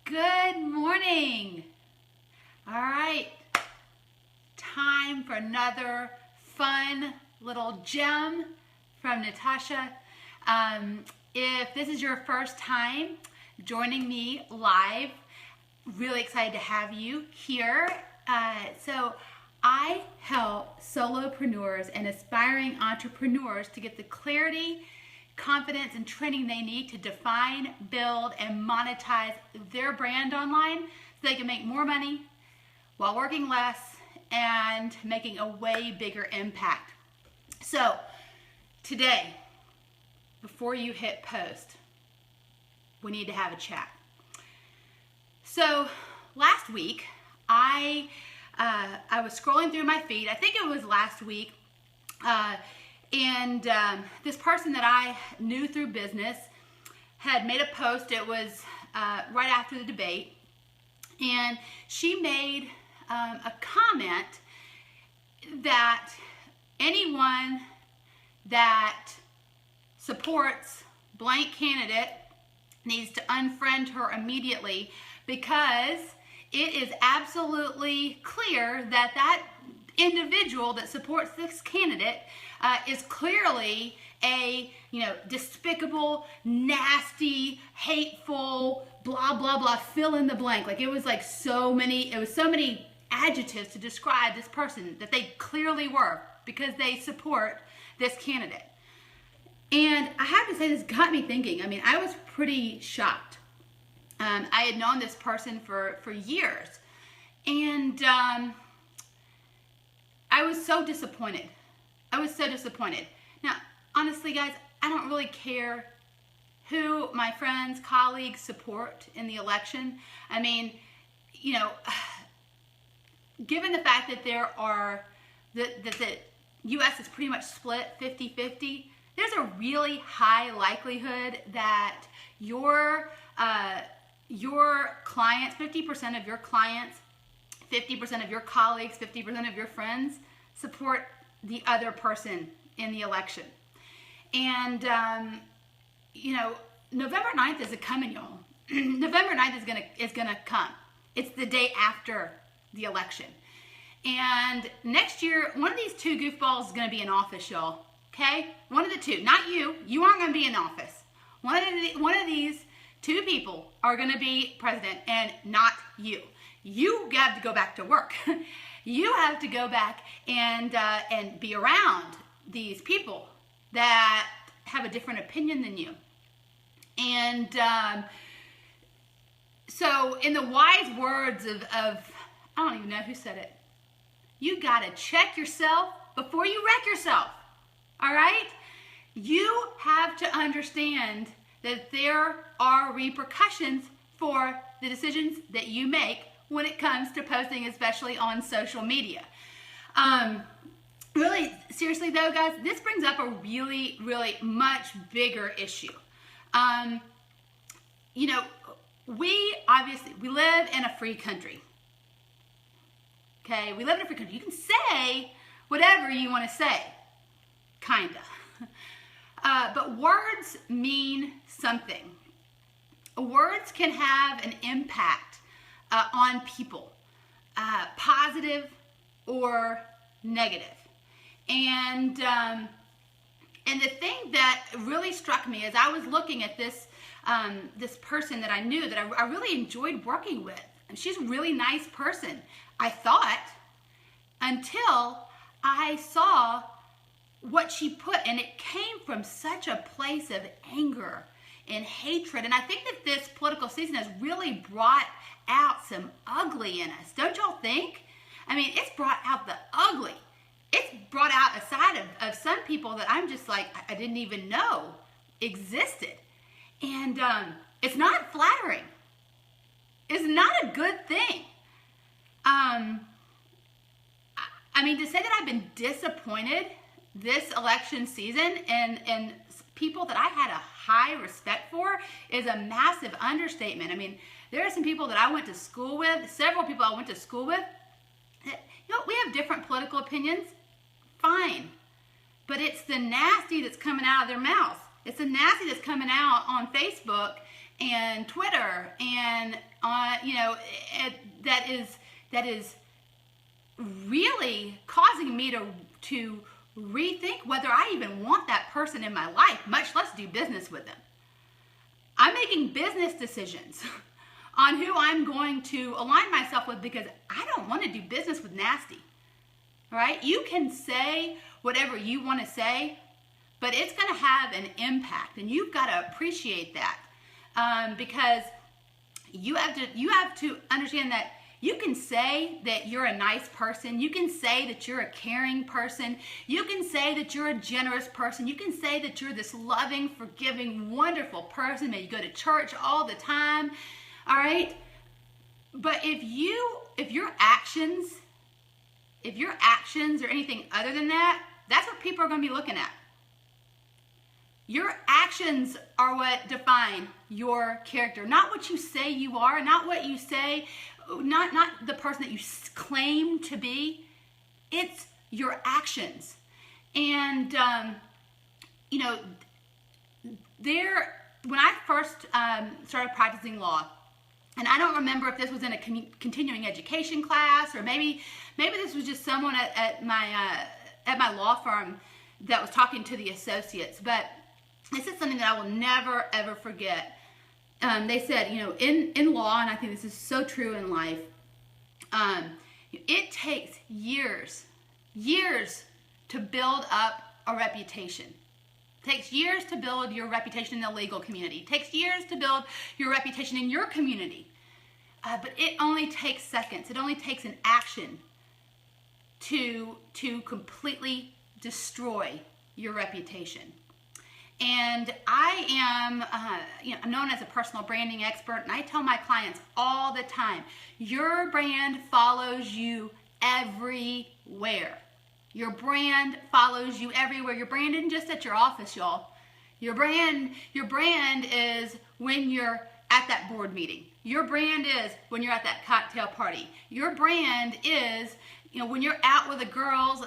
Good morning. All right, time for another fun little gem from Natasha. If this is your first time joining me live, really excited to have you here. So I help solopreneurs and aspiring entrepreneurs to get the clarity, confidence, and training they need to define, build, and monetize their brand online so they can make more money while working less and making a way bigger impact. So today, before you hit post, we need to have a chat. So last week, I was scrolling through my feed. I think it was last week. And this person that I knew through business had made a post. It was right after the debate. And she made a comment that anyone that supports blank candidate needs to unfriend her immediately, because it is absolutely clear that that individual that supports this candidate is clearly a despicable, nasty, hateful, blah blah blah, fill in the blank. Like it was so many adjectives to describe this person that they clearly were, because they support this candidate. And I have to say, this got me thinking. I mean, I was pretty shocked. I had known this person for years, and I was so disappointed. Now, honestly, guys, I don't really care who my friends, colleagues support in the election. I mean, given the fact that the U.S. is pretty much split 50-50, there's a really high likelihood that your clients, 50% of your clients, 50% of your colleagues, 50% of your friends support the other person in the election. And, November 9th is coming, y'all. November 9th is gonna come. It's the day after the election. And next year, one of these two goofballs is gonna be in office, y'all. Okay? One of the two. Not you. You aren't gonna be in office. One of these two people are gonna be president, and not you. You have to go back to work. You have to go back and be around these people that have a different opinion than you. And so in the wise words of I don't even know who said it, you gotta check yourself before you wreck yourself. All right? You have to understand that there are repercussions for the decisions that you make when it comes to posting, especially on social media. Really, seriously though, guys, this brings up a really, really much bigger issue. We live in a free country. Okay, we live in a free country. You can say whatever you want to say, kinda. But words mean something. Words can have an impact on people, positive or negative. And the thing that really struck me as I was looking at this person that I knew, that I really enjoyed working with, and she's a really nice person, I thought, until I saw what she put, and it came from such a place of anger and hatred. And I think that this political season has really brought out some ugly in us. Don't y'all think? I mean, it's brought out the ugly. It's brought out a side of some people that I'm just like, I didn't even know existed. And it's not flattering. It's not a good thing. I mean, to say that I've been disappointed this election season and people that I had a high respect for is a massive understatement. I mean, there are some people that I went to school with, several people I went to school with. We have different political opinions. Fine. But it's the nasty that's coming out of their mouths. It's the nasty that's coming out on Facebook and Twitter and that is really causing me to rethink whether I even want that person in my life, much less do business with them. I'm making business decisions on who I'm going to align myself with because I don't want to do business with nasty. All right? You can say whatever you want to say, but it's going to have an impact, and you've got to appreciate that because you have to understand that you can say that you're a nice person. You can say that you're a caring person. You can say that you're a generous person. You can say that you're this loving, forgiving, wonderful person, that you go to church all the time. All right? But if your actions are anything other than that, that's what people are going to be looking at. Your actions are what define your character, not what you say you are, not what you say, not the person that you claim to be. It's your actions. And when I first started practicing law, and I don't remember if this was in a continuing education class, or maybe this was just someone at my law firm that was talking to the associates, but this is something that I will never, ever forget. They said, in law, and I think this is so true in life, it takes years to build up a reputation. It takes years to build your reputation in the legal community. It takes years to build your reputation in your community. But it only takes seconds. It only takes an action to completely destroy your reputation. And I am I'm known as a personal branding expert, and I tell my clients all the time, your brand follows you everywhere. Your brand follows you everywhere. Your brand isn't just at your office, y'all. Your brand is when you're at that board meeting. Your brand is when you're at that cocktail party. Your brand is, when you're out with the girls,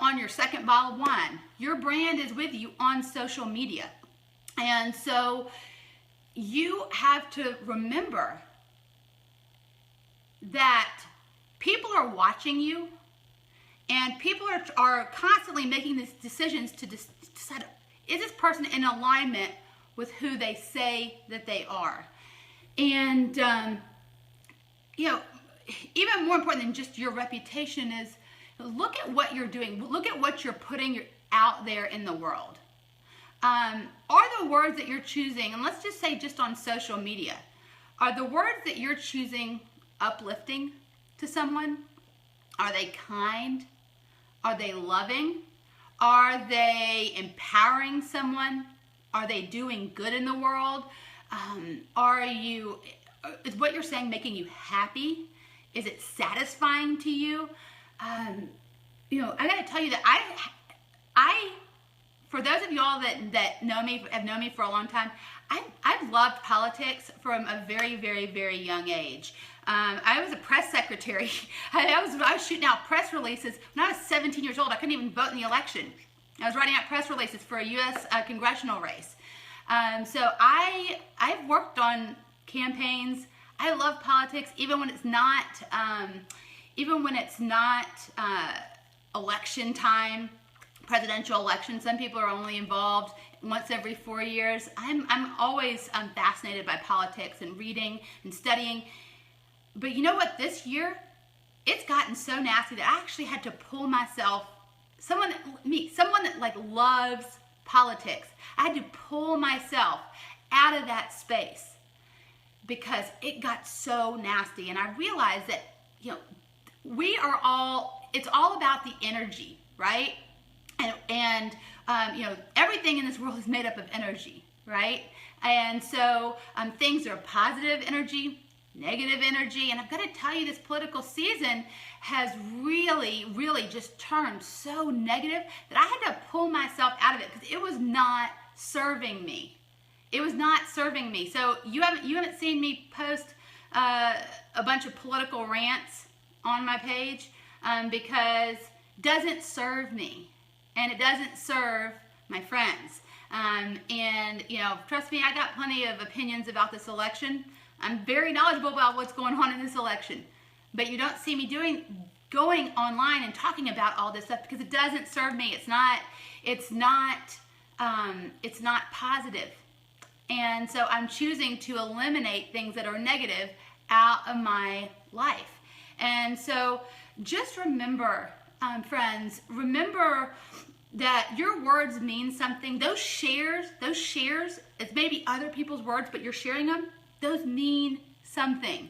on your second bottle of wine. Your brand is with you on social media. And so you have to remember that people are watching you, and people are constantly making these decisions to decide, is this person in alignment with who they say that they are? And, even more important than just your reputation is, look at what you're doing. Look at what you're putting out there in the world. Are the words that you're choosing, and let's just say just on social media, are the words that you're choosing uplifting to someone? Are they kind? Are they loving? Are they empowering someone? Are they doing good in the world? Is what you're saying making you happy? Is it satisfying to you? I got to tell you that I, for those of y'all that have known me for a long time, I've loved politics from a very, very, very young age. I was a press secretary. I was shooting out press releases when I was 17 years old. I couldn't even vote in the election. I was writing out press releases for a U.S. Congressional race. So I've worked on campaigns. I love politics, even when it's not election time, presidential election. Some people are only involved once every 4 years. I'm always fascinated by politics and reading and studying. But you know what? This year, it's gotten so nasty that I actually had to pull myself, someone that loves politics. I had to pull myself out of that space because it got so nasty. And I realized that, it's all about the energy, right? And everything in this world is made up of energy, right? And so things are positive energy, negative energy, and I've got to tell you, this political season has really, really just turned so negative that I had to pull myself out of it because it was not serving me. It was not serving me. So you haven't seen me post a bunch of political rants on my page because it doesn't serve me, and it doesn't serve my friends. And, you know, trust me, I got plenty of opinions about this election. I'm very knowledgeable about what's going on in this election. But you don't see me going online and talking about all this stuff because it doesn't serve me. It's not positive. And so I'm choosing to eliminate things that are negative out of my life. And so just remember, friends, remember that your words mean something. Those shares, it's maybe other people's words, but you're sharing them, those mean something.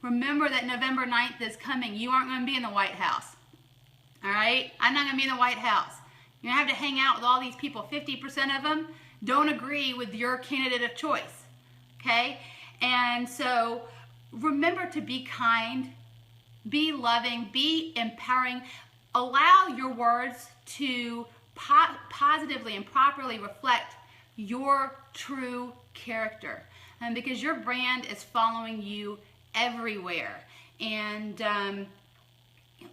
Remember that November 9th is coming. You aren't going to be in the White House. All right? I'm not going to be in the White House. You're going to have to hang out with all these people. 50% of them don't agree with your candidate of choice. Okay? And so remember to be kind, be loving, be empowering. Allow your words to positively and properly reflect your true character. Because your brand is following you everywhere. And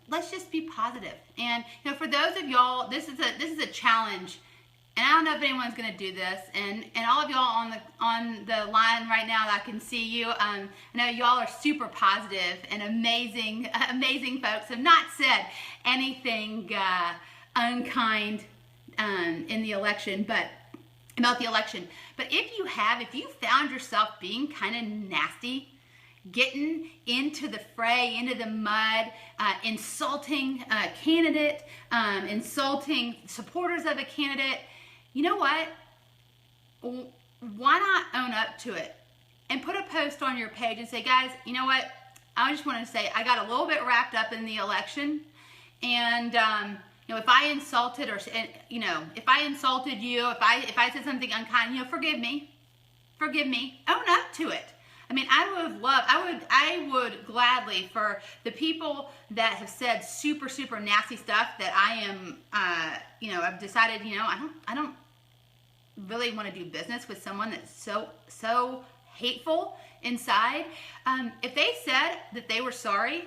let's just be positive. And you know, for those of y'all, this is a challenge. And I don't know if anyone's going to do this. And all of y'all on the line right now, I can see you. I know y'all are super positive and amazing folks. Have not said anything unkind in the election, but about the election. But if you found yourself being kind of nasty, getting into the fray, into the mud, insulting a candidate, insulting supporters of a candidate, you know what? Why not own up to it and put a post on your page and say, guys, you know what? I just want to say I got a little bit wrapped up in the election, and you know, if I insulted if I insulted you, if I said something unkind, you know, forgive me, own up to it. I mean, I would gladly, for the people that have said super, super nasty stuff that I am, I've decided, I don't really want to do business with someone that's so hateful inside. If they said that they were sorry,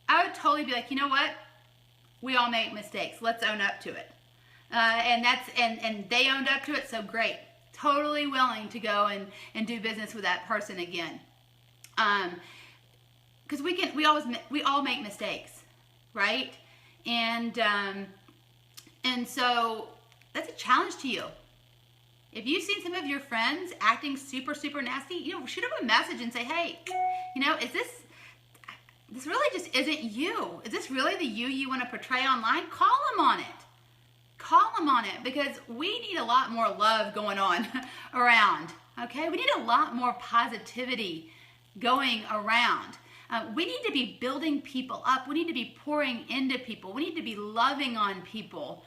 I would totally be like, you know what? We all make mistakes. Let's own up to it. And they owned up to it, so great. Totally willing to go and do business with that person again. Because we all make mistakes, right? And so that's a challenge to you. If you've seen some of your friends acting super, super nasty, shoot them a message and say, hey, this really just isn't you. Is this really the you want to portray online? Call them on it. Call them on it, because we need a lot more love going on around, okay? We need a lot more positivity going around. We need to be building people up. We need to be pouring into people. We need to be loving on people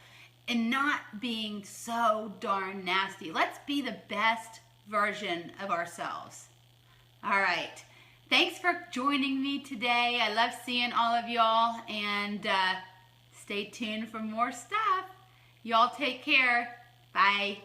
and not being so darn nasty. Let's be the best version of ourselves. All right. Thanks for joining me today. I love seeing all of y'all, and stay tuned for more stuff. Y'all take care. Bye.